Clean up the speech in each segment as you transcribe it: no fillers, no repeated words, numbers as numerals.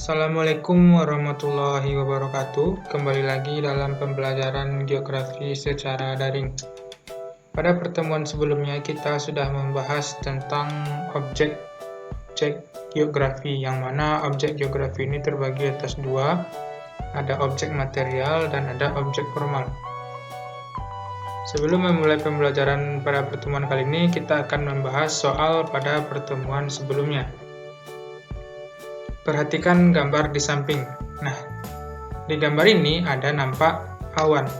Assalamualaikum warahmatullahi wabarakatuh. Kembali lagi dalam pembelajaran geografi secara daring. Pada pertemuan sebelumnya kita sudah membahas tentang objek geografi, yang mana objek geografi ini terbagi atas dua, ada objek material dan ada objek formal. Sebelum memulai pembelajaran pada pertemuan kali ini, kita akan membahas soal pada pertemuan sebelumnya. Perhatikan gambar di samping. Nah, di gambar ini ada nampak awan.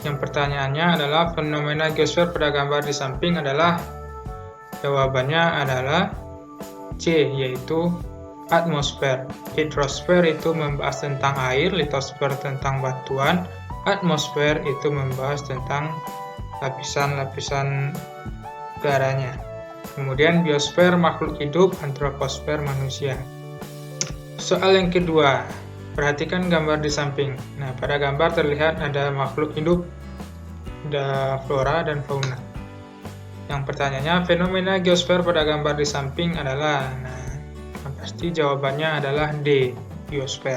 Yang pertanyaannya adalah fenomena geosfer pada gambar di samping adalah, jawabannya adalah C, yaitu atmosfer. Hidrosfer itu membahas tentang air, litosfer tentang batuan, atmosfer itu membahas tentang lapisan-lapisan udaranya. Kemudian biosfer makhluk hidup, antroposfer manusia. Soal yang kedua, perhatikan gambar di samping. Nah, pada gambar terlihat ada makhluk hidup, ada flora dan fauna. Yang pertanyaannya, fenomena geosfer pada gambar di samping adalah, yang pasti jawabannya adalah D, biosfer.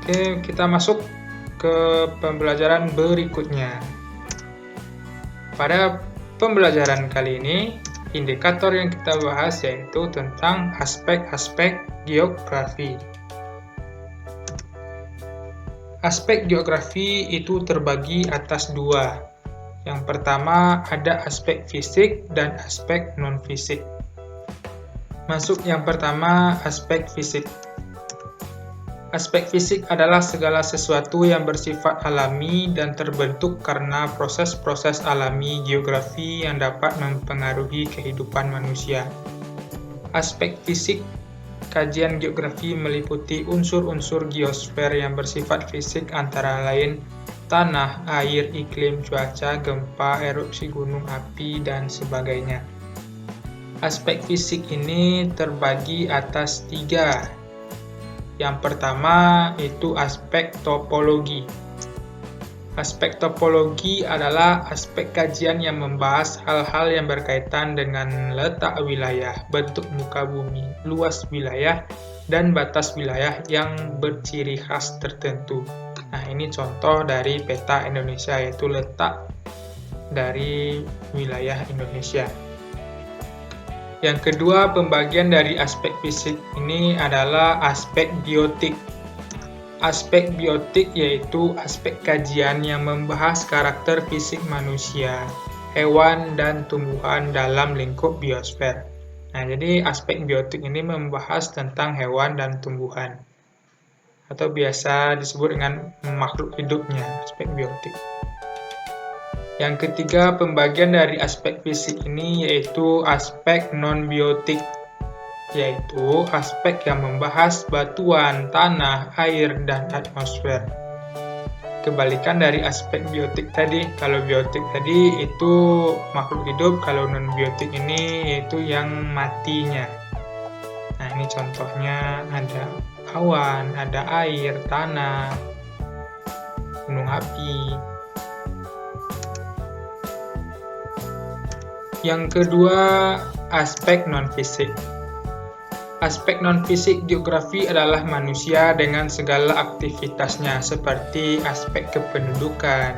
Oke, kita masuk ke pembelajaran berikutnya. Pada pembelajaran kali ini, indikator yang kita bahas yaitu tentang aspek-aspek geografi. Aspek geografi itu terbagi atas dua. Yang pertama ada aspek fisik dan aspek non-fisik. Masuk yang pertama, aspek fisik. Aspek fisik adalah segala sesuatu yang bersifat alami dan terbentuk karena proses-proses alami geografi yang dapat mempengaruhi kehidupan manusia. Aspek fisik kajian geografi meliputi unsur-unsur geosfer yang bersifat fisik antara lain tanah, air, iklim, cuaca, gempa, erupsi gunung api, dan sebagainya. Aspek fisik ini terbagi atas tiga. Yang pertama itu aspek topologi. Aspek topologi adalah aspek kajian yang membahas hal-hal yang berkaitan dengan letak wilayah, bentuk muka bumi, luas wilayah, dan batas wilayah yang berciri khas tertentu. Nah, ini contoh dari peta Indonesia, yaitu letak dari wilayah Indonesia. Yang kedua, pembagian dari aspek fisik ini adalah aspek biotik. Aspek biotik yaitu aspek kajian yang membahas karakter fisik manusia, hewan, dan tumbuhan dalam lingkup biosfer. Nah, jadi aspek biotik ini membahas tentang hewan dan tumbuhan, atau biasa disebut dengan makhluk hidupnya, aspek biotik. Yang ketiga, pembagian dari aspek fisik ini yaitu aspek non-biotik, yaitu aspek yang membahas batuan, tanah, air, dan atmosfer. Kebalikan dari aspek biotik tadi. Kalau biotik tadi itu makhluk hidup, kalau non-biotik ini yaitu yang matinya. Nah, ini contohnya ada awan, ada air, tanah, gunung api. Yang kedua, aspek non-fisik. Aspek non-fisik geografi adalah manusia dengan segala aktivitasnya, seperti aspek kependudukan,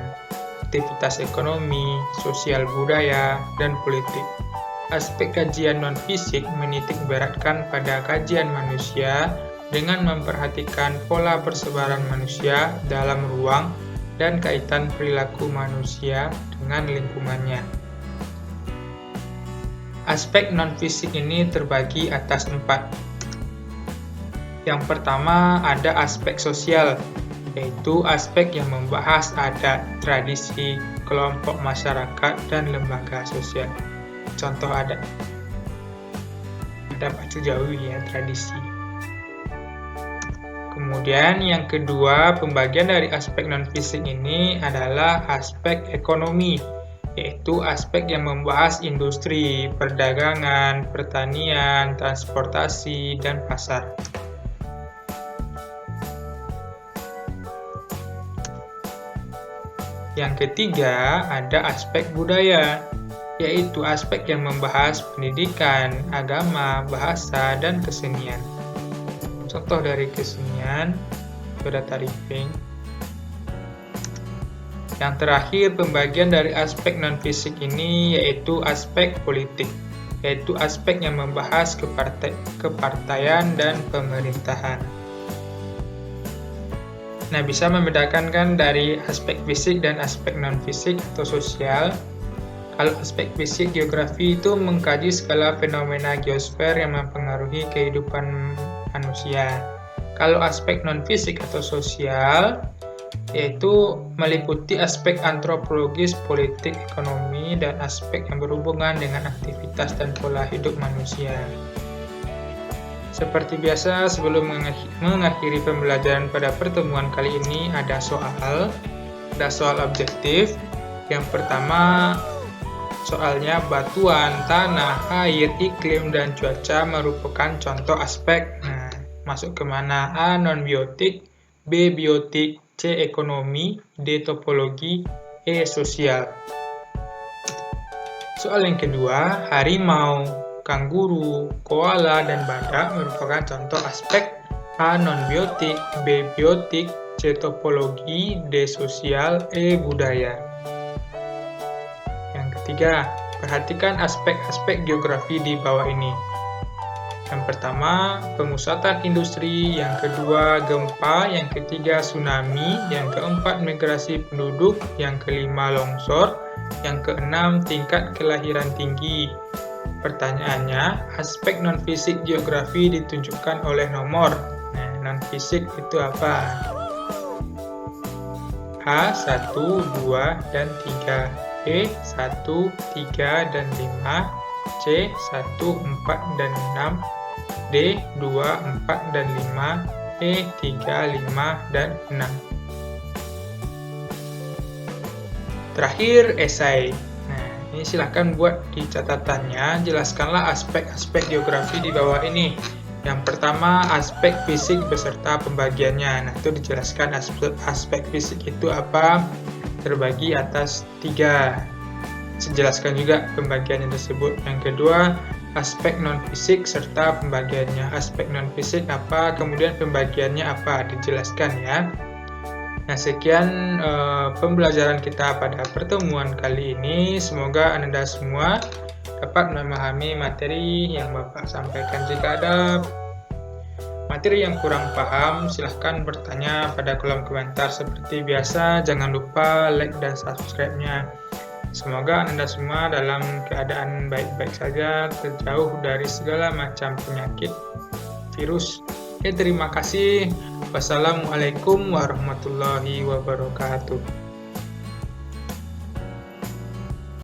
aktivitas ekonomi, sosial budaya, dan politik. Aspek kajian non-fisik menitik beratkan pada kajian manusia dengan memperhatikan pola persebaran manusia dalam ruang dan kaitan perilaku manusia dengan lingkungannya. Aspek non-fisik ini terbagi atas 4. Yang pertama ada aspek sosial, yaitu aspek yang membahas adat, tradisi, kelompok masyarakat, dan lembaga sosial. Contoh adat Pacu Jawi ya, tradisi. Kemudian yang kedua, pembagian dari aspek non-fisik ini adalah aspek ekonomi, yaitu aspek yang membahas industri, perdagangan, pertanian, transportasi, dan pasar. Yang ketiga, ada aspek budaya, yaitu aspek yang membahas pendidikan, agama, bahasa, dan kesenian. contoh dari kesenian, data riffing. Yang terakhir, pembagian dari aspek non-fisik ini yaitu aspek politik, yaitu aspek yang membahas kepartaian dan pemerintahan. Nah, bisa membedakan kan dari aspek fisik dan aspek non-fisik atau sosial. Kalau aspek fisik, geografi itu mengkaji skala fenomena geosfer yang mempengaruhi kehidupan manusia. Kalau aspek non-fisik atau sosial, yaitu meliputi aspek antropologis, politik, ekonomi, dan aspek yang berhubungan dengan aktivitas dan pola hidup manusia. Seperti biasa, sebelum mengakhiri pembelajaran pada pertemuan kali ini, ada soal objektif. Yang pertama, soalnya batuan, tanah, air, iklim, dan cuaca merupakan contoh aspek. Nah, masuk kemana? A. Non-biotik, B. Biotik, C. Ekonomi, D. Topologi, E. Sosial. Soal yang kedua, harimau, kanguru, koala, dan badak merupakan contoh aspek. A. Non-biotik, B. Biotik, C. Topologi, D. Sosial, E. Budaya. Yang ketiga, perhatikan aspek-aspek geografi di bawah ini. Yang pertama, pemusatan industri, yang kedua, gempa, yang ketiga, tsunami, yang keempat, migrasi penduduk, yang kelima, longsor, yang keenam, tingkat kelahiran tinggi. Pertanyaannya, aspek non-fisik geografi ditunjukkan oleh nomor. Nah, non-fisik itu apa? A. 1, 2, dan 3, B. 1, 3, dan 5, C. 1, 4, dan 6, D. 2, 4, dan 5, E. 3, 5, dan 6. Terakhir, esai. Nah, ini silahkan buat di catatannya, jelaskanlah aspek-aspek geografi di bawah ini. Yang pertama, aspek fisik beserta pembagiannya. Nah, itu dijelaskan aspek fisik itu apa, terbagi atas 3. Jelaskan juga pembagiannya tersebut. Yang kedua, aspek non-fisik serta pembagiannya. Aspek non-fisik apa, kemudian pembagiannya apa, dijelaskan ya. Nah, sekian pembelajaran kita pada pertemuan kali ini. Semoga Anda semua dapat memahami materi yang Bapak sampaikan. Jika ada materi yang kurang paham, silahkan bertanya pada kolom komentar. Seperti biasa, jangan lupa like dan subscribe-nya. Semoga Anda semua dalam keadaan baik-baik saja, terjauh dari segala macam penyakit, virus. Terima kasih. Wassalamualaikum warahmatullahi wabarakatuh.